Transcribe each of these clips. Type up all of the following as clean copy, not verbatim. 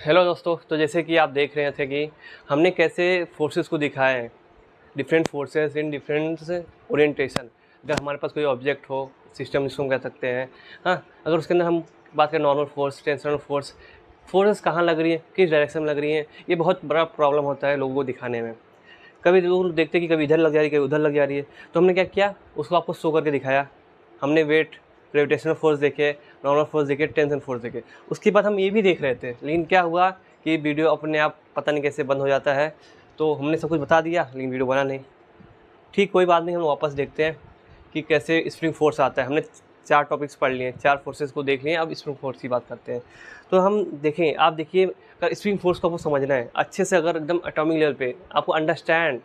Hello दोस्तों। तो जैसे कि आप देख रहे थे कि हमने कैसे फोर्सेस को दिखाया है, different forces in different orientation. अगर हमारे पास कोई ऑब्जेक्ट हो, सिस्टम जिसको हम कह सकते हैं, हाँ, अगर उसके अंदर हम बात करें normal force, tensional force, forces कहाँ लग रही है, किस डायरेक्शन में लग रही है, ये बहुत बड़ा प्रॉब्लम होता है लोगों को दिखाने में। कभी लोग देखते हैं कि कभी इधर लग जा रही है, कभी उधर लग जा रही है, तो हमने क्या किया, उसको आपको शो करके दिखाया। हमने वेट, ग्रेविटेशनल फोर्स देखे, नॉर्मल फोर्स देखे, टेंशन फोर्स देखे। उसके बाद हम ये भी देख रहे थे, लेकिन क्या हुआ कि वीडियो अपने आप पता नहीं कैसे बंद हो जाता है। तो हमने सब कुछ बता दिया लेकिन वीडियो बना नहीं। ठीक, कोई बात नहीं, हम वापस देखते हैं कि कैसे स्प्रिंग फोर्स आता है। हमने 4 टॉपिक्स पढ़ लिए, 4 फोर्सेस को देख लिए, अब स्प्रिंग फोर्स की बात करते हैं। तो हम देखें, आप देखिए, अगर स्प्रिंग फोर्स को आपको समझना है अच्छे से, अगर एकदम एटॉमिक लेवल पे आपको अंडरस्टैंड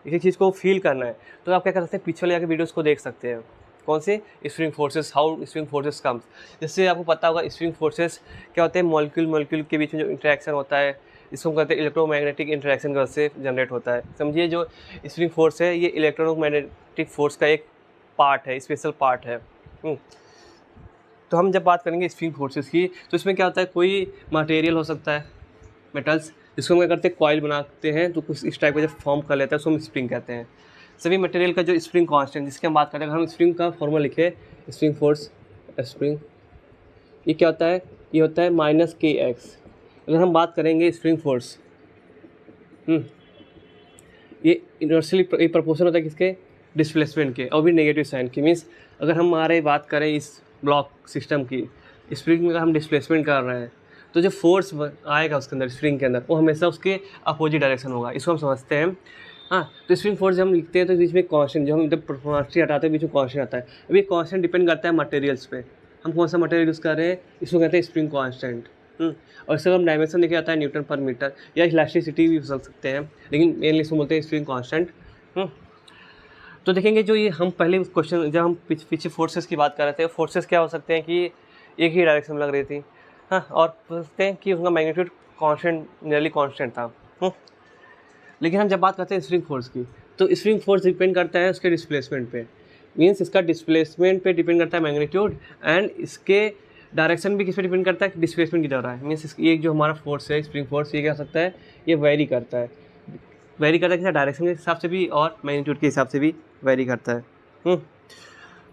इसी चीज़ को फील करना है, तो आप क्या कर सकते हैं, पीछे वाले जाके वीडियोस को देख सकते हैं। कौन से? Spring forces, how spring forces comes. जिससे आपको पता होगा स्प्रिंग फोर्सेस क्या होते हैं। मॉलिक्यूल के बीच में जो इंटरेक्शन होता है, इसको हम कहते हैं इलेक्ट्रोमैग्नेटिक इंटरेक्शन की वजह से जनरेट होता है। समझिए, जो स्प्रिंग फोर्स है ये इलेक्ट्रोमैग्नेटिक फोर्स का एक पार्ट है, स्पेशल पार्ट है। तो हम जब बात करेंगे स्प्रिंग फोर्सेस की, तो इसमें क्या होता है, कोई मटेरियल हो सकता है, मेटल्स, जिसको हम क्या करते हैं, कॉइल बनाते हैं, तो कुछ इस टाइप का जब फॉर्म कर लेते हैं उसको हम स्प्रिंग कहते हैं। सभी मटेरियल का जो स्प्रिंग कांस्टेंट, जिसकी हम बात करते हैं, अगर हम स्प्रिंग का फॉर्मूला लिखे, स्प्रिंग फोर्स, स्प्रिंग, ये क्या होता है, ये होता है -kx। अगर हम बात करेंगे स्प्रिंग फोर्स, ये इनवर्सली प्रोपोर्शनल होता है किसके, डिस्प्लेसमेंट के, और भी नेगेटिव साइन की। मीन्स अगर हम हमारे बात करें इस ब्लॉक सिस्टम की, स्प्रिंग में अगर हम डिस्प्लेसमेंट कर रहे हैं, तो जो फोर्स आएगा उसके अंदर, स्प्रिंग के अंदर, वो हमेशा उसके अपोजिट डायरेक्शन होगा। इसको हम समझते हैं। हाँ, तो स्प्रिंग फोर्स जब हम लिखते हैं तो बीच में कॉन्स्टेंट, जो हम जब प्रोपोर्शनलिटी हटाते हैं बीच में कॉन्स्टेंट आता है। अब ये कॉन्स्टेंट डिपेंड करता है मटेरियल्स पे, हम कौन सा मटेरियल यूज़ कर रहे हैं, इसको कहते हैं स्प्रिंग कॉन्स्टेंट। और इसका हम डायमेंशन लेके आता है न्यूटन पर मीटर, या इलास्टिसिटी भी हो सकते हैं, लेकिन मेनली इसको बोलते हैं स्प्रिंग कॉन्स्टेंट। तो देखेंगे, जो ये हम पहले क्वेश्चन, जब हम पीछे फोर्सेस की बात कर रहे थे, फोर्सेस क्या हो सकते हैं कि एक ही डायरेक्शन में लग रही थी, हाँ, और बोलते हैं कि उनका मैग्नीट्यूड कांस्टेंट, नियरली कांस्टेंट था। लेकिन हम जब बात करते हैं स्प्रिंग फोर्स की, तो स्प्रिंग फोर्स डिपेंड करता है उसके डिस्प्लेसमेंट पे। मीन्स इसका डिस्प्लेसमेंट पे डिपेंड करता है मैग्नीट्यूड, एंड इसके डायरेक्शन भी किस पे डिपेंड करता है, डिस्प्लेसमेंट की तरह है। मीन्स ये जो हमारा फोर्स है, स्प्रिंग फोर्स, ये क्या हो सकता है, ये वेरी करता है किसी डायरेक्शन के हिसाब से भी, और मैग्नीट्यूड के हिसाब से भी वेरी करता है।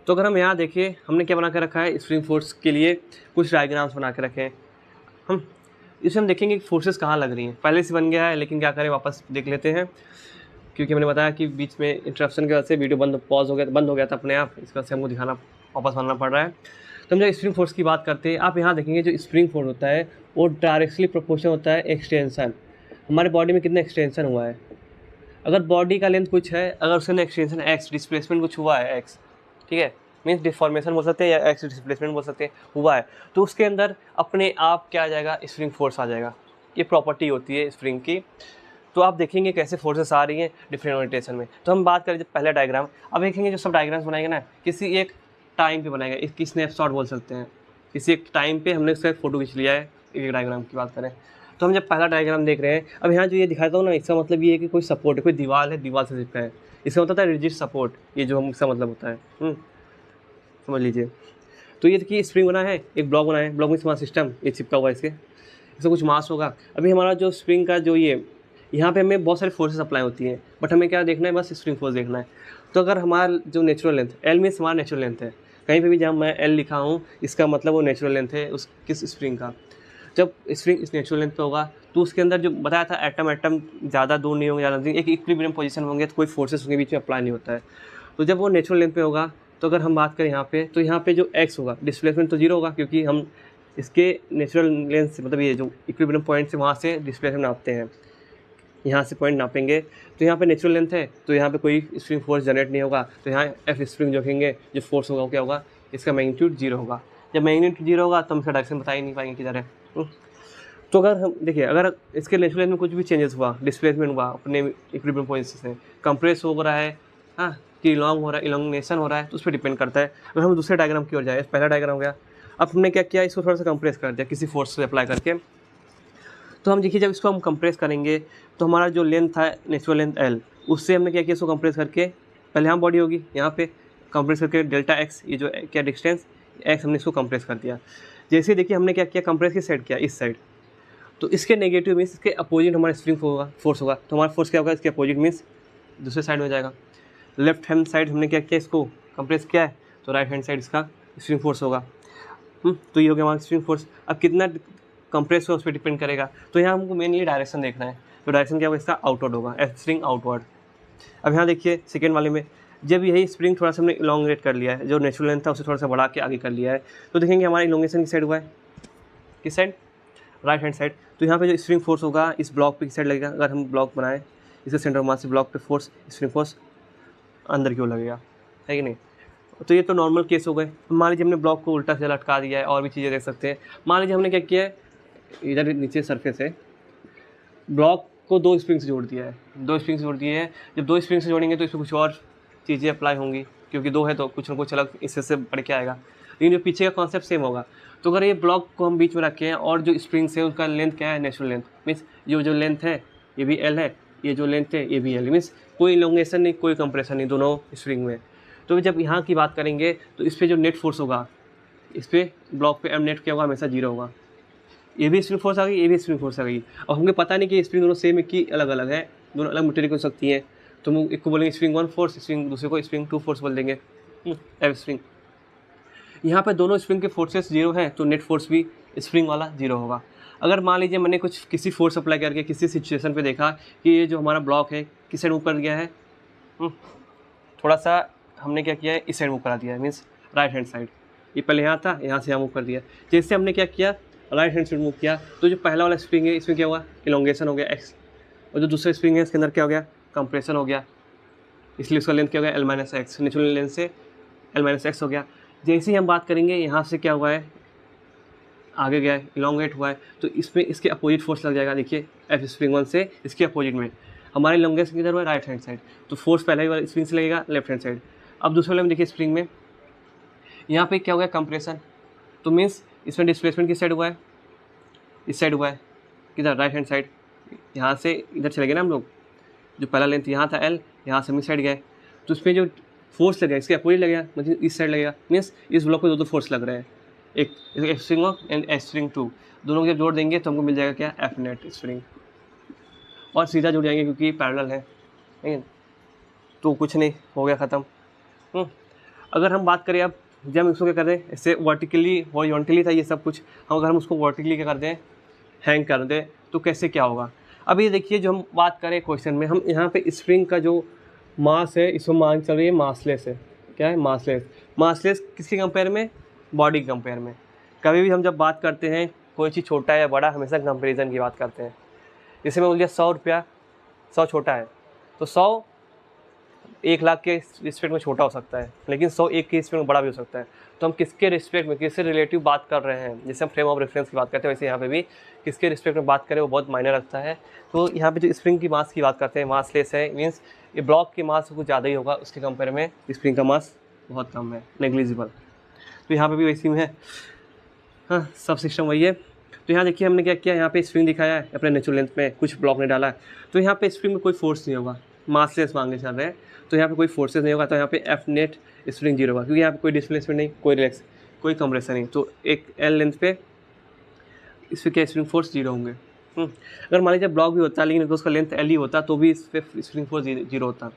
तो अगर हम यहाँ देखिए, हमने क्या बना के रखा है, स्प्रिंग फोर्स के लिए कुछ डायग्राम्स बना के रखे हैं। हम इसमें हम देखेंगे कि फोर्सेस कहाँ लग रही हैं। पहले से बन गया है, लेकिन क्या करें, वापस देख लेते हैं, क्योंकि मैंने बताया कि बीच में इंटरप्शन की वजह से वीडियो बंद हो गया था अपने आप, इस वजह से हमको दिखाना वापस बनना पड़ रहा है। तो हम जब स्प्रिंग फोर्स की बात करते हैं, आप यहाँ देखेंगे जो स्प्रिंग फोर्स होता है वो डायरेक्टली प्रोपोर्शनल होता है एक्सटेंशन। हमारे बॉडी में कितना एक्सटेंशन हुआ है, अगर बॉडी का लेंथ कुछ है, अगर उसके अंदर एक्सटेंशन x, डिस्प्लेसमेंट कुछ हुआ है x, ठीक है, मीन्स डिफॉर्मेशन बोल सकते हैं या x डिस्प्लेसमेंट बोल सकते हैं, हुआ है, तो उसके अंदर अपने आप क्या आ जाएगा, स्प्रिंग फोर्स आ जाएगा। ये प्रॉपर्टी होती है स्प्रिंग की। तो आप देखेंगे कैसे फोर्सेस आ रही हैं डिफरेंट ओरिएंटेशन में। तो हम बात करें जब पहला डायग्राम, अब देखेंगे जो सब डायग्राम्स बनाएंगे ना, किसी एक टाइम पे बनाएंगे, इसकी स्नैपशॉट बोल सकते हैं, किसी एक टाइम पे हमने उसका फोटो खींच लिया है। एक डायग्राम की बात करें, तो हम जब पहला डायग्राम देख रहे हैं, अब यहाँ जो ये दिखाता हूँ ना, इसका मतलब ये है कि कोई सपोर्ट है, कोई दीवार है, दीवार से चिपका है, इसका मतलब है रिजिड सपोर्ट, ये जो हम इसका मतलब होता है। समझ लीजिए। तो ये देखिए स्प्रिंग बना है, एक ब्लॉक बना है, ब्लॉक में हमारा सिस्टम ये चिपका हुआ है, इसका कुछ मास होगा। अभी हमारा जो स्प्रिंग का जो ये, यहाँ पे हमें बहुत सारी फोर्सेस अप्लाई होती हैं, बट हमें क्या देखना है, बस स्प्रिंग फोर्स देखना है। तो अगर हमारा जो नेचुरल लेंथ, एल मीन्स हमारा नेचुरल लेंथ है, कहीं पे भी जहाँ मैं एल लिखा हूँ, इसका मतलब वो नेचुरल लेंथ है उस किस स्प्रिंग का। जब स्प्रिंग इस नेचुरल लेंथ पे होगा, तो उसके अंदर जो बताया था एटम ज़्यादा दूर नहीं होंगे, ज़्यादा नहीं, एक इक्विलिब्रियम पोजीशन होंगे, तो कोई फोर्सेस उनके बीच में अप्लाई नहीं होता है। तो जब वो नेचुरल लेंथ पे होगा, तो अगर हम बात करें यहाँ पे, तो यहाँ पे जो x होगा, डिस्प्लेसमेंट तो 0 होगा, क्योंकि हम इसके नेचुरल लेंथ से, मतलब ये जो इक्विलिब्रियम पॉइंट से वहाँ से डिस्प्लेसमेंट नापते हैं, यहाँ से पॉइंट नापेंगे, तो यहाँ पे नेचुरल लेंथ है, तो यहाँ पे कोई स्प्रिंग फोर्स जनरेट नहीं होगा, तो यहाँ एफ स्प्रिंग जो कहेंगे, जो फोर्स होगा वो क्या होगा, इसका मैग्नीट्यूड 0 होगा। जब मैग्नीट्यूड 0 होगा तो हम इसका डायरेक्शन बता ही नहीं पाएंगे किधर है। तो अगर हम देखिए, अगर इसके नेचुरल लेंथ में कुछ भी चेंजेस हुआ, डिस्प्लेसमेंट हुआ अपने इक्विलिब्रियम पॉइंट से, कंप्रेस हो रहा है, हाँ, कि लॉन्ग हो रहा है, इलोंगेशन हो रहा है, तो उस पर डिपेंड करता है। अगर हम दूसरे डायग्राम की ओर जाए, पहला डायग्राम हो गया, अब हमने क्या किया, इसको थोड़ा सा कंप्रेस कर दिया किसी फोर्स से अप्लाई करके। तो हम देखिए, जब इसको हम कंप्रेस करेंगे, तो हमारा जो लेंथ था नेचुरल लेंथ एल, उससे हमने क्या किया, इसको कंप्रेस करके, पहले हम बॉडी होगी यहाँ पे, कंप्रेस करके डेल्टा एक्स, ये जो क्या डिस्टेंस एक्स, हमने इसको कंप्रेस कर दिया। जैसे देखिए हमने क्या किया, कंप्रेस किस साइड किया, इस साइड, तो इसके नेगेटिव मीन्स इसके अपोजिट हमारा स्प्रिंग फोर्स होगा। तो हमारा फोर्स क्या होगा, इसके अपोजिट मीन्स दूसरे साइड में जाएगा। लेफ्ट हैंड साइड हमने क्या किया, इसको कंप्रेस किया है, तो राइट हैंड साइड इसका स्प्रिंग फोर्स होगा। तो ये हो गया हमारा स्प्रिंग फोर्स। अब कितना कंप्रेस हुआ उस पर डिपेंड करेगा। तो यहाँ हमको मेनली डायरेक्शन देखना है। तो डायरेक्शन क्या होगा, इसका आउटवर्ड होगा, स्प्रिंग आउटवर्ड। अब यहाँ देखिए सेकेंड वाले में जब यही स्प्रिंग थोड़ा सा हमने इलोंगेट कर लिया है, जो नेचुरल लेंथ था उसे थोड़ा सा बढ़ा के आगे कर लिया है, तो देखेंगे हमारा इलोंगेशन किस साइड हुआ है, किस साइड, राइट हैंड साइड। तो यहाँ पे जो स्प्रिंग फोर्स होगा इस ब्लॉक पे किस साइड लगेगा, अगर हम ब्लॉक बनाएं इसके सेंटर ऑफ मास से ब्लॉक पे फोर्स, स्प्रिंग फोर्स अंदर की ओर लगेगा, है कि नहीं। तो ये तो नॉर्मल केस हो गए। मान लीजिए हमने ब्लॉक को उल्टा से लटका दिया है, और भी चीज़ें देख सकते हैं। मान लीजिए हमने क्या किया है, इधर नीचे सरफेस है, ब्लॉक को 2 स्प्रिंग से जोड़ दिया है, 2 स्प्रिंग से जोड़ दिए हैं। जब 2 स्प्रिंग से जोड़ेंगे तो इसमें कुछ और चीज़ें अप्लाई होंगी, क्योंकि 2 है तो कुछ ना कुछ अलग इससे से बढ़ के आएगा, लेकिन जो पीछे का कॉन्सेप्ट सेम होगा। तो अगर ये ब्लॉक को हम बीच में रखें और जो स्प्रिंग्स है उसका लेंथ क्या है, नेचुरल लेंथ, मीन्स जो लेंथ है ये भी एल है, ये जो लेंथ है ये भी एल, मीन्स कोई इलोंगेशन नहीं, कोई कंप्रेशन नहीं दोनों स्प्रिंग में। तो जब यहाँ की बात करेंगे तो इस पर जो नेट फोर्स होगा, इस पर ब्लॉक पे एम नेट क्या होगा, हमेशा 0 होगा। ये भी स्प्रिंग फोर्स आ गई, ये भी स्प्रिंग फोर्स आ गई। और हमें पता नहीं कि स्प्रिंग दोनों सेम है कि अलग अलग है, दोनों अलग मटेरियल हो सकती हैं। तो हम एक को बोलेंगे स्प्रिंग 1 फोर्स, स्प्रिंग दूसरे को स्प्रिंग 2 फोर्स बोल देंगे, एफ स्प्रिंग। यहाँ पे दोनों स्प्रिंग के फोर्सेस 0 हैं, तो नेट फोर्स भी स्प्रिंग वाला 0 होगा। अगर मान लीजिए मैंने किसी फोर्स अप्लाई करके किसी सिचुएशन पे देखा कि ये जो हमारा ब्लॉक है किस साइड ऊपर गया है, थोड़ा सा हमने क्या किया है, इस साइड मूव करा दिया है, मीन्स राइट हैंड साइड। ये पहले यहाँ था, यहाँ से यहाँ मूव कर दिया। जैसे हमने क्या किया, राइट हैंड साइड मूव किया, तो जो पहला वाला स्प्रिंग है इसमें क्या हुआ, इलोंगेशन हो गया एक्स, और जो दूसरा स्प्रिंग है इसके अंदर क्या हो गया, कंप्रेशन हो गया, इसलिए उसका लेंथ क्या हो गया, L minus x, natural length से एल माइनस एक्स हो गया। जैसे ही हम बात करेंगे यहाँ से क्या हुआ है, आगे गया है, इलोंगेट हुआ है, तो इसमें इसके अपोजिट फोर्स लग जाएगा। देखिए एफ स्प्रिंग 1 से इसके अपोजिट में हमारे इलोंगेशन किधर हुआ है, राइट हैंड साइड, तो फोर्स पहले वाला स्प्रिंग से लगेगा लेफ्ट हैंड साइड। अब दूसरे वाले में देखिए स्प्रिंग में यहाँ पे क्या हो गया, कंप्रेशन, तो मीन्स इसमें डिस्प्लेसमेंट किस साइड हुआ है, इस साइड हुआ है, किधर, राइट हैंड साइड। यहाँ से इधर चले गए ना हम लोग, जो पहला लेंथ यहाँ था एल, यहाँ से हम इस साइड गए, तो उसमें जो फोर्स लगेगा इसके अपोजिट लगेगा, मतलब इस साइड लगेगा, मीन्स इस ब्लॉक पे 2 फोर्स लग रहे हैं, एक F spring 1 and F spring 2, दोनों को जब जोड़ देंगे तो हमको मिल जाएगा क्या, एफ नेट स्प्रिंग, और सीधा जुड़ जाएंगे क्योंकि पैरेलल है, ठीक है। तो कुछ नहीं, हो गया ख़त्म। अगर हम बात करें अब, जब हम इसको क्या कर दें, इससे वर्टिकली हॉरिजॉन्टली था ये सब कुछ, हम अगर हम उसको वर्टिकली क्या कर दें, हैंग कर दें, तो कैसे क्या होगा। अब ये देखिए जो हम बात करें क्वेश्चन में, हम यहाँ पे स्प्रिंग का जो मास है इसको मान चल रही है मासलेस है, क्या है, मासलेस। मासलेस किसके कंपेयर में, बॉडी के कंपेयर में। कभी भी हम जब बात करते हैं कोई चीज़ छोटा है या बड़ा, हमेशा कंपेरिजन की बात करते हैं। जैसे मैं बोल दिया 100 रुपया, 100 छोटा है, तो 100 1 लाख के रिस्पेक्ट में छोटा हो सकता है, लेकिन 100 1 के रिस्पेक्ट में बड़ा भी हो सकता है। तो हम किसके रिस्पेक्ट में, किससे रिलेटिव बात कर रहे हैं, जैसे हम फ्रेम ऑफ रेफरेंस की बात करते हैं, वैसे यहाँ पे भी किसके रिस्पेक्ट में बात करें वो बहुत मायने रखता है। तो यहाँ पे जो स्प्रिंग की मास की बात करते हैं, मासलेस है, मीन्स ये ब्लॉक की मास कुछ ज़्यादा ही होगा, उसके कंपेयर में स्प्रिंग का मास बहुत कम है, नेग्लिजिबल। तो यहाँ पे भी वैसी में है, हाँ, सब सिस्टम वही है। तो यहाँ देखिए हमने क्या किया, यहाँ पे स्प्रिंग दिखाया है, अपने नेचुरल लेंथ में कुछ ब्लॉक ने डाला है, तो यहाँ पे स्प्रिंग में कोई फोर्स नहीं होगा, मासलेस मांगे चल रहे हैं, तो यहाँ पे कोई फोर्सेस नहीं होगा, तो यहाँ पे एफ नेट स्प्रिंग 0 होगा, क्योंकि यहाँ पे कोई डिस्प्लेसमेंट नहीं, कोई रिलैक्स, कोई कंप्रेशन नहीं, तो एक एल लेंथ पे इस पर क्या स्प्रिंग फोर्स 0 होंगे। अगर मान लीजिए ब्लॉक भी होता है लेकिन अगर उसका लेंथ एल ही होता तो भी इस पर स्प्रिंग फोर्स 0 होता।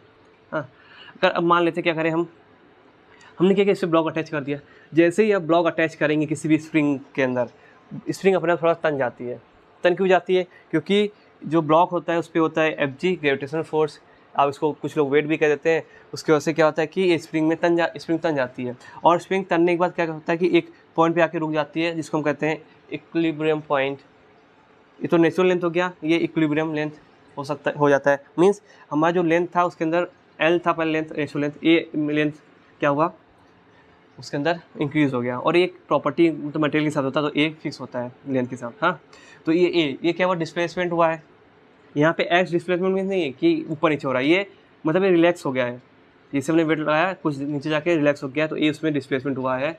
हाँ, अगर अब मान लेते क्या करें हमने क्या किया, इस पर ब्लॉक अटैच कर दिया। जैसे ही आप ब्लॉक अटैच करेंगे किसी भी स्प्रिंग के अंदर, स्प्रिंग अपने आप थोड़ा तन जाती है। तन क्यों जाती है, क्योंकि जो ब्लॉक होता है उस पर होता है एफ जी, ग्रेविटेशनल फोर्स, आप इसको कुछ लोग वेट भी कह देते हैं। उसकी वजह से क्या होता है कि स्प्रिंग में स्प्रिंग तन जाती है, और स्प्रिंग तनने के बाद क्या होता है कि एक पॉइंट पे आके रुक जाती है, जिसको हम कहते हैं इक्विलिब्रियम पॉइंट। ये तो नेचुरल लेंथ हो गया, ये इक्विलिब्रियम लेंथ हो जाता है। मीन्स हमारा जो लेंथ था उसके अंदर एल था पहले लेंथ, नेचुरल लेंथ, ये लेंथ क्या हुआ उसके अंदर इंक्रीज़ हो गया। और एक प्रॉपर्टी तो मटेरियल के साथ होता है, तो ए फिक्स होता है लेंथ के साथ। हाँ, तो ये क्या हुआ, डिस्प्लेसमेंट हुआ है। यहाँ पे एक्स डिस्प्लेसमेंट मीन्स नहीं है कि ऊपर नीचे हो रहा है, ये मतलब ये रिलैक्स हो गया है। जैसे हमने वेट लगाया कुछ नीचे जाके रिलैक्स हो गया, तो ये उसमें डिस्प्लेसमेंट हुआ है।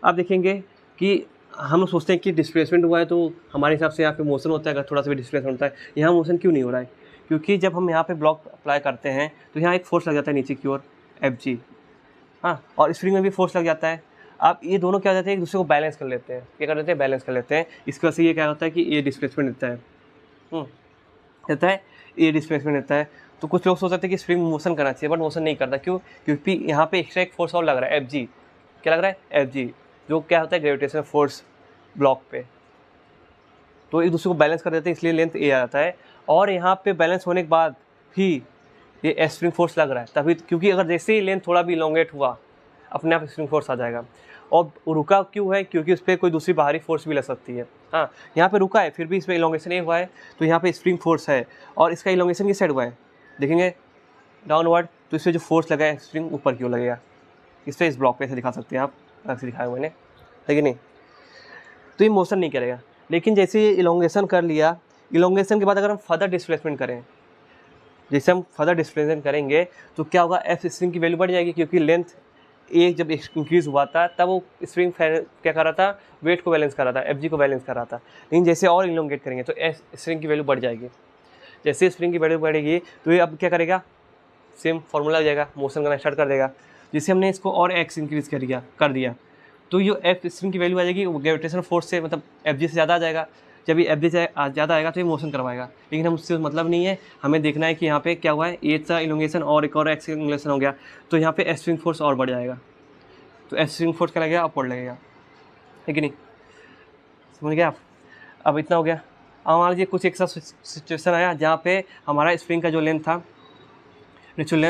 आप देखेंगे कि हम सोचते हैं कि डिस्प्लेसमेंट हुआ है तो हमारे हिसाब से यहाँ पे मोशन होता है, अगर थोड़ा सा भी डिस्प्लेसमेंट होता है। यहाँ मोशन क्यों नहीं हो रहा है, क्योंकि जब हम यहाँ पे ब्लॉक अप्लाई करते हैं तो यहाँ एक फोर्स लग जाता है नीचे की ओर, एफ जी। हाँ, और स्प्रिंग में भी फोर्स लग जाता है। अब ये दोनों क्या हो जाते हैं, एक दूसरे को बैलेंस कर लेते हैं। क्या कर लेते हैं, बैलेंस कर लेते हैं। इसकी वजह से ये क्या होता है कि ये डिस्प्लेसमेंट देता है, देता है, ये डिस्प्लेसमेंट देता है। तो कुछ लोग सोचते हैं कि स्प्रिंग मोशन करना चाहिए, बट मोशन नहीं करता। क्यों? क्योंकि यहाँ पे एक्स्ट्रा एक फोर्स और लग रहा है, Fg। क्या लग रहा है? Fg, जो क्या होता है, ग्रेविटेशनल फोर्स ब्लॉक पे। तो एक दूसरे को बैलेंस कर देते हैं, इसलिए लेंथ ए आ जाता है। और यहाँ पे बैलेंस होने के बाद ही ये स्प्रिंग फोर्स लग रहा है तभी, क्योंकि अगर जैसे ही लेंथ थोड़ा भी इलोंगेट हुआ, अपने आप स्प्रिंग फोर्स आ जाएगा। और रुका क्यों है? क्योंकि उस पर कोई दूसरी बाहरी फोर्स भी लग सकती है। हाँ, यहाँ पे रुका है, फिर भी इसमें इलोंगेशन नहीं हुआ है, तो यहाँ पे स्प्रिंग फोर्स है। और इसका इलोंगेशन किस साइड हुआ है, देखेंगे डाउनवर्ड। तो इससे जो फोर्स लगा है, स्प्रिंग ऊपर क्यों लगेगा? इस पर इस ब्लॉक पे ऐसे दिखा सकते हैं आप, ऐसे दिखाया हुआ मैंने, लेकिन नहीं, तो ये मोशन नहीं करेगा। लेकिन जैसे ये इलोंगेशन कर लिया, इलोंगेशन के बाद अगर हम फर्दर डिस्प्लेसमेंट करें, जैसे हम फर्दर डिस्प्लेसमेंट करेंगे तो क्या होगा, एफ स्प्रिंग की वैल्यू बढ़ जाएगी। क्योंकि लेंथ ए जब इंक्रीज हुआ था तब वो स्प्रिंग क्या कर रहा था, वेट को बैलेंस कर रहा था, एफ जी को बैलेंस कर रहा था। लेकिन जैसे और इलोंगेट करेंगे तो एफ स्प्रिंग की वैल्यू बढ़ जाएगी। जैसे स्प्रिंग की वैल्यू बढ़ेगी तो ये अब क्या करेगा, सेम फार्मूला हो जाएगा, मोशन करना स्टार्ट कर देगा। जैसे हमने इसको और एक्स इंक्रीज कर दिया तो ये एफ स्प्रिंग की वैल्यू आ जाएगी, ग्रेविटेशनल फोर्स से, मतलब एफ जी से ज़्यादा आ जाएगा। जब ये एफ जी से ज़्यादा आएगा तो ये मोशन करवाएगा। लेकिन हम उससे मतलब नहीं है, हमें देखना है कि यहाँ पे क्या हुआ है, ए का इलोंगेशन और एक और एक्स इलोंगेशन हो गया, तो यहाँ पे एफ स्प्रिंग फोर्स और बढ़ जाएगा। तो एफ स्प्रिंग फोर्स क्या लगेगा, अपवर्ड लगेगा, है कि नहीं? समझ गया आप? अब इतना हो गया। अब मान लीजिए कुछ एक सा सिचुएशन आया जहाँ पे हमारा स्प्रिंग का जो लेंथ था, नेचुरल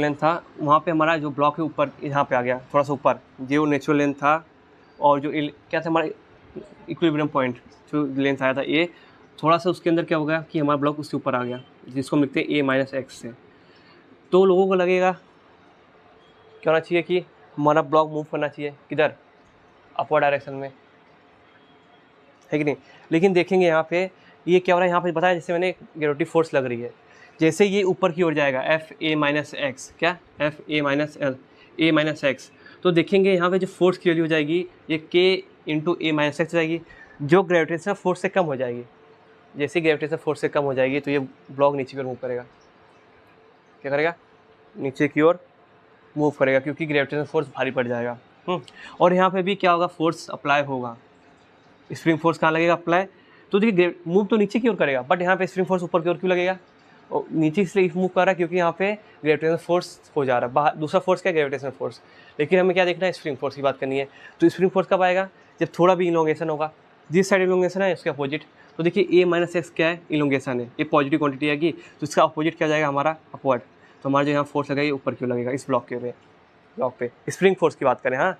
लेंथ था, वहाँ पे हमारा जो ब्लॉक है ऊपर यहाँ पे आ गया, थोड़ा सा ऊपर जो नेचुरल लेंथ था, और जो क्या था हमारा इक्विलिब्रियम पॉइंट, जो लेंथ आया था ए, थोड़ा सा उसके अंदर क्या हो गया कि हमारा ब्लॉक उसके ऊपर आ गया, जिसको हम लिखते हैं ए माइनस एक्स से। तो लोगों को लगेगा क्या होना चाहिए कि हमारा ब्लॉक मूव करना चाहिए, किधर, अपवर्ड डायरेक्शन में, है कि नहीं? लेकिन देखेंगे यहाँ पे ये क्या हो रहा है, यहाँ पे बताया जैसे मैंने ग्रेविटी फोर्स लग रही है, जैसे ये ऊपर की ओर जाएगा एफ ए माइनस एक्स, क्या एफ ए माइनस एक्स, तो देखेंगे यहाँ पे जो फोर्स की वैल्यू हो जाएगी ये के इंटू ए माइनस एक्स जाएगी, जो ग्रेविटेशनल फोर्स से कम हो जाएगी। जैसे ग्रेविटेशनल फोर्स से कम हो जाएगी तो ये ब्लॉक नीचे की ओर मूव करेगा। क्या करेगा, नीचे की ओर मूव करेगा, क्योंकि ग्रेविटेशनल फोर्स भारी पड़ जाएगा। और यहाँ पे भी क्या होगा, फोर्स अप्लाई होगा। स्प्रिंग फोर्स कहाँ लगेगा, अप्लाई, तो देखिए मूव तो नीचे की ओर करेगा, बट यहाँ पे स्प्रिंग फोर्स ऊपर की ओर क्यों लगेगा, और नीचे इसलिए मूव कर रहा है क्योंकि यहाँ पे ग्रेविटेशनल फोर्स हो जा रहा है बाहर। दूसरा फोर्स क्या है, ग्रेविटेशनल फोर्स। लेकिन हमें क्या देखना है, स्प्रिंग फोर्स की बात करनी है। तो स्प्रिंग फोर्स कब आएगा, जब थोड़ा भी इलोंगेशन होगा, जिस साइड इलोंगेशन है उसके अपोजिट। तो देखिए ए माइनस एक्स क्या है, इलोंगेशन है, ये पॉजिटिव क्वांटिटी आएगी, तो इसका अपोजिट क्या जाएगा हमारा, अपवर्ड। तो हमारा जो यहाँ फोर्स लगेगा ऊपर क्यों लगेगा, इस ब्लॉक पे स्प्रिंग फोर्स की बात करें। हाँ,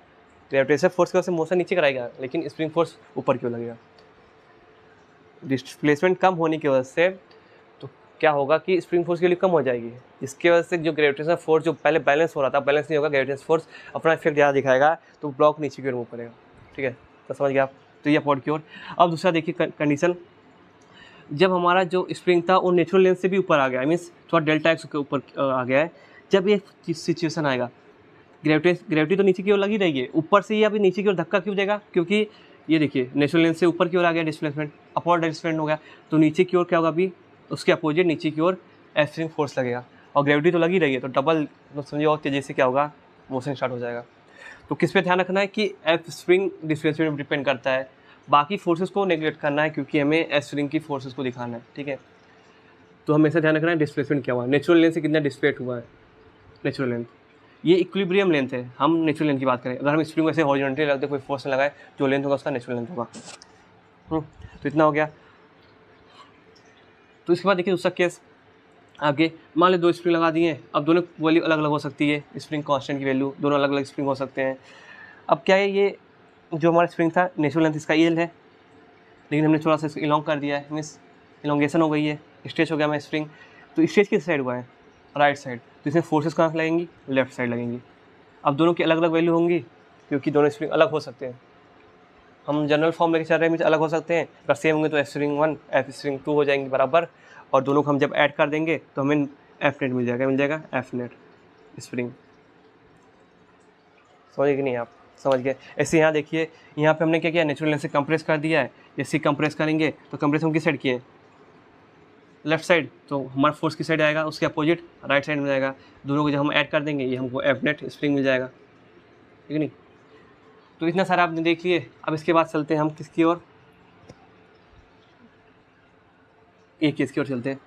ग्रेविटेशनल फोर्स की वजह से मोशन नीचे कराएगा, लेकिन स्प्रिंग फोर्स ऊपर क्यों लगेगा, डिस्प्लेसमेंट कम होने की वजह से। तो क्या होगा कि स्प्रिंग फोर्स की वैल्यू कम हो जाएगी, जिसकी वजह से जो ग्रेविटेशनल फोर्स जो पहले बैलेंस हो रहा था, बैलेंस नहीं होगा, ग्रेविटेशनल फोर्स अपना इफेक्ट ज़्यादा दिखाएगा, तो ब्लॉक नीचे की ओर मूव करेगा। ठीक है, तो समझ गया आप? तो ये अपवर्ड की ओर। अब दूसरा देखिए कंडीशन, जब हमारा जो स्प्रिंग था वो नेचुरल लेंथ से भी ऊपर आ गया, मीन्स थोड़ा डेल्टा एक्स के ऊपर आ गया है। जब ये सिचुएशन आएगा, ग्रेविटी तो नीचे की ओर लगी रहेगी, ऊपर से ये अभी नीचे की ओर धक्का क्यों देगा, क्योंकि ये देखिए नेचुरल लेंथ से ऊपर की ओर आ गया डिस्प्लेसमेंट, अपवर्ड डिस्प्लेसमेंट हो गया, तो नीचे की ओर क्या होगा, अभी उसके अपोजिट नीचे की ओर एफ स्प्रिंग फोर्स लगेगा, और ग्रेविटी तो लगी रही है, तो डबल समझिए और तेजी से क्या होगा, मोशन स्टार्ट हो जाएगा। तो किस पे ध्यान रखना है कि एफ स्प्रिंग डिस्प्लेसमेंट में डिपेंड करता है, बाकी फोर्सेस को नेगलेक्ट करना है, क्योंकि हमें एफ स्प्रिंग की फोर्सेस को दिखाना है। ठीक है, तो हमेशा ध्यान रखना है डिस्प्लेसमेंट क्या हुआ है, नेचुरल लेंथ से कितना डिस्प्लेट हुआ है, नेचुरल लेंथ, ये इक्विलिब्रियम लेंथ है। हम नेचुरल लेंथ की बात करें, अगर हम स्प्रिंग ऐसे हॉरिजॉन्टली लगते कोई फोर्स लगाए, जो लेंथ होगा उसका नेचुरल लेंथ होगा। तो इतना हो गया। तो इसके बाद देखिए दूसरा केस आगे, मान लो दो स्प्रिंग लगा दिए, अब दोनों की वैल्यू अलग अलग हो सकती है, स्प्रिंग कांस्टेंट की वैल्यू, दोनों अलग अलग स्प्रिंग हो सकते हैं। अब क्या है, ये जो हमारा स्प्रिंग था नेचुरल लेंथ इसका एल है, लेकिन हमने थोड़ा सा इसको इलोंग कर दिया है, मीन्स इलोंगेशन हो गई है, स्ट्रेच हो गया हमारा स्प्रिंग। तो स्ट्रेच किस साइड हुआ है, राइट साइड, तो इसमें फोर्सेस कहाँ से लगेंगी, लेफ्ट साइड लगेंगी। अब दोनों की अलग अलग वैल्यू होंगी, क्योंकि दोनों स्प्रिंग अलग हो सकते हैं। हम जनरल फॉर्म लेके चल रहे हैं, अलग हो सकते हैं, अगर सेम होंगे तो एफ स्प्रिंग 1 एफ स्प्रिंग 2 हो जाएंगे बराबर, और दोनों को हम जब ऐड कर देंगे तो हमें एफ नेट मिल जाएगा एफ नेट स्प्रिंग। समझे कि नहीं आप? समझ गए। ऐसे यहाँ देखिए, यहाँ पे हमने क्या किया, नेचुरल लेंथ से कंप्रेस कर दिया है, जैसे कंप्रेस करेंगे तो कंप्रेस हम किस साइड किए, लेफ्ट साइड, तो हमारा फोर्स की साइड आएगा, उसके अपोजिट राइट साइड में जाएगा। दोनों को जब हम ऐड कर देंगे ये हमको एफ नेट स्प्रिंग मिल जाएगा। ठीक है नहीं। तो इतना सारा आपने देख लिए। अब इसके बाद चलते हैं हम किसकी ओर, एक केस की ओर चलते हैं।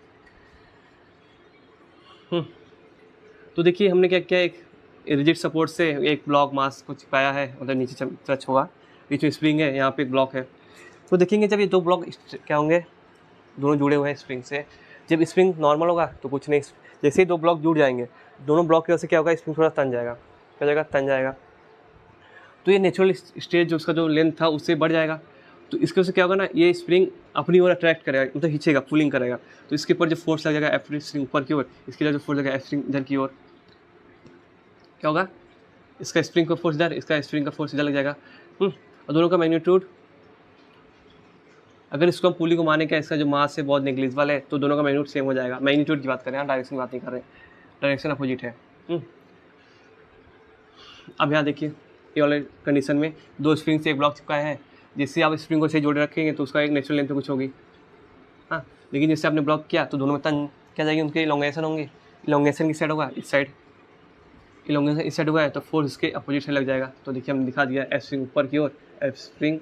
तो देखिए हमने क्या किया, एक रिजिड सपोर्ट से एक ब्लॉक मास को चिपकाया है, मतलब नीचे टच होगा, बीच में स्प्रिंग है, यहाँ पे एक ब्लॉक है। तो देखेंगे जब ये दो ब्लॉक क्या होंगे, दोनों जुड़े हुए हैं स्प्रिंग से, जब स्प्रिंग नॉर्मल होगा तो कुछ नहीं, जैसे ही दो ब्लॉक जुड़ जाएंगे, दोनों ब्लॉक की वजह से क्या होगा, स्प्रिंग थोड़ा तन जाएगा, क्या जाएगा, तन जाएगा। तो ये नेचुरल स्टेज जो उसका जो लेंथ था उससे बढ़ जाएगा। तो इसके वजह से क्या होगा ना, ये स्प्रिंग अपनी ओर अट्रैक्ट करेगा, मतलब खींचेगा, पुलिंग करेगा। तो इसके ऊपर जो फोर्स लग जाएगा एफ स्प्रिंग ऊपर की ओर, इसके लिए जो फोर्स लगेगा एफ स्प्रिंग इधर की ओर, क्या होगा, इसका स्प्रिंग का फोर्स इधर, इसका स्प्रिंग का फोर्स इधर लग जाएगा। और दोनों का मैग्नीट्यूड, अगर इसको हम पुली को माने क्या, इसका जो मास है बहुत नेग्लिजिबल है, तो दोनों का मैग्नीट्यूड सेम हो जाएगा। मैग्नीट्यूड की बात करें, डायरेक्शन की बात नहीं कर रहे, डायरेक्शन अपोजिट है। अब यहाँ देखिए, ये वाले कंडीशन में दो स्प्रिंग से एक ब्लॉक चिपकाया है, जिससे आप स्प्रिंग को सही जोड़े रखेंगे तो उसका एक नेचुरल लेंथ कुछ होगी, हाँ। लेकिन जैसे आपने ब्लॉक किया तो दोनों में तन क्या जाएगी, उनके इलोंगेशन होंगे, इलोंगेशन किस साइड होगा, इस साइड, इलोंगेशन इस साइड हुआ है तो फोर्स इसके अपोजिट साइड लग जाएगा। तो देखिए हमने दिखा दिया, एफ स्प्रिंग ऊपर की ओर, एफ स्प्रिंग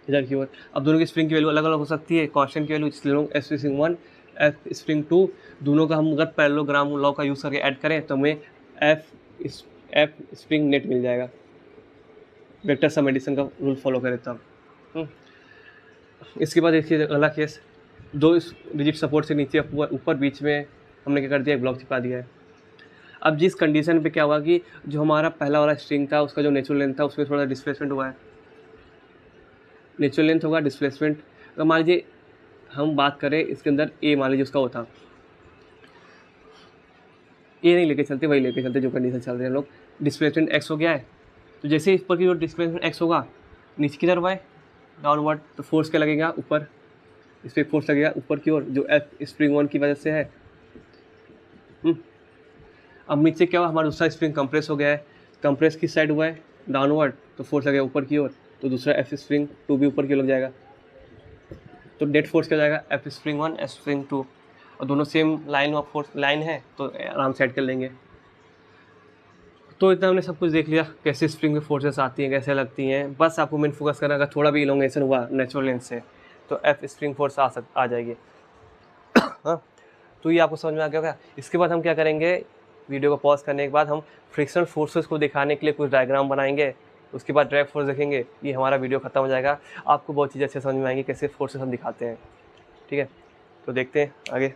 इधर की ओर। अब दोनों की स्प्रिंग की वैल्यू अलग अलग हो सकती है, कांस्टेंट की वैल्यू, इसलिए लोग एफ स्प्रिंग 1, एफ स्प्रिंग 2, दोनों का हम अगर पैरेललोग्राम लॉ का यूज़ करके ऐड करें तो हमें एफ स्प्रिंग नेट मिल जाएगा, वेक्टर सम एडिशन का रूल फॉलो करें तब। इसके बाद देखिए अगला केस, दो रिजिड सपोर्ट से नीचे ऊपर बीच में हमने क्या कर दिया, एक ब्लॉक चिपका दिया है। अब जिस कंडीशन पे क्या हुआ कि जो हमारा पहला वाला स्ट्रिंग था उसका जो नेचुरल लेंथ था उसमें थोड़ा डिस्प्लेसमेंट हुआ है, नेचुरल लेंथ होगा, डिस्प्लेसमेंट। अगर मान लीजिए हम बात करें इसके अंदर ए, मान लीजिए उसका वो था, ए नहीं लेके चलते, वही लेके चलते जो कंडीशन चल रही है हम लोग, डिस्प्लेसमेंट एक्स हो गया है। तो जैसे ऊपर की जो डिस्प्लेसमेंट एक्स होगा, नीचे की तरफ है डाउनवर्ड, तो फोर्स क्या लगेगा, ऊपर, इस पर फोर्स लगेगा ऊपर की ओर जो एफ स्प्रिंग 1 की वजह से है। अब नीचे क्या हुआ, हमारा दूसरा स्प्रिंग कंप्रेस हो गया है, कंप्रेस किस साइड हुआ है, डाउनवर्ड, तो फोर्स लगेगा ऊपर की ओर, तो दूसरा एफ स्प्रिंग 2 भी ऊपर की ओर लग जाएगा। तो नेट फोर्स क्या जाएगा, एफ स्प्रिंग 1 एफ स्प्रिंग 2, और दोनों same line of force line है तो आराम से ऐड कर लेंगे। तो इतना हमने सब कुछ देख लिया, कैसे स्प्रिंग में फोर्सेस आती हैं, कैसे लगती हैं। बस आपको मेन फोकस करना, अगर थोड़ा भी इलोंगेशन हुआ नेचुरल लेंथ से तो एफ स्प्रिंग फोर्स आ जाएगी। हाँ, तो ये आपको समझ में आ गया होगा। इसके बाद हम क्या करेंगे, वीडियो को पॉज करने के बाद हम फ्रिक्शनल फोर्सेस को दिखाने के लिए कुछ डायग्राम बनाएंगे, उसके बाद ड्रैग फोर्स देखेंगे, ये हमारा वीडियो खत्म हो जाएगा। आपको बहुत चीज़ें अच्छे समझ में आएंगी कैसे फोर्सेस हम दिखाते हैं, ठीक है। तो देखते हैं आगे।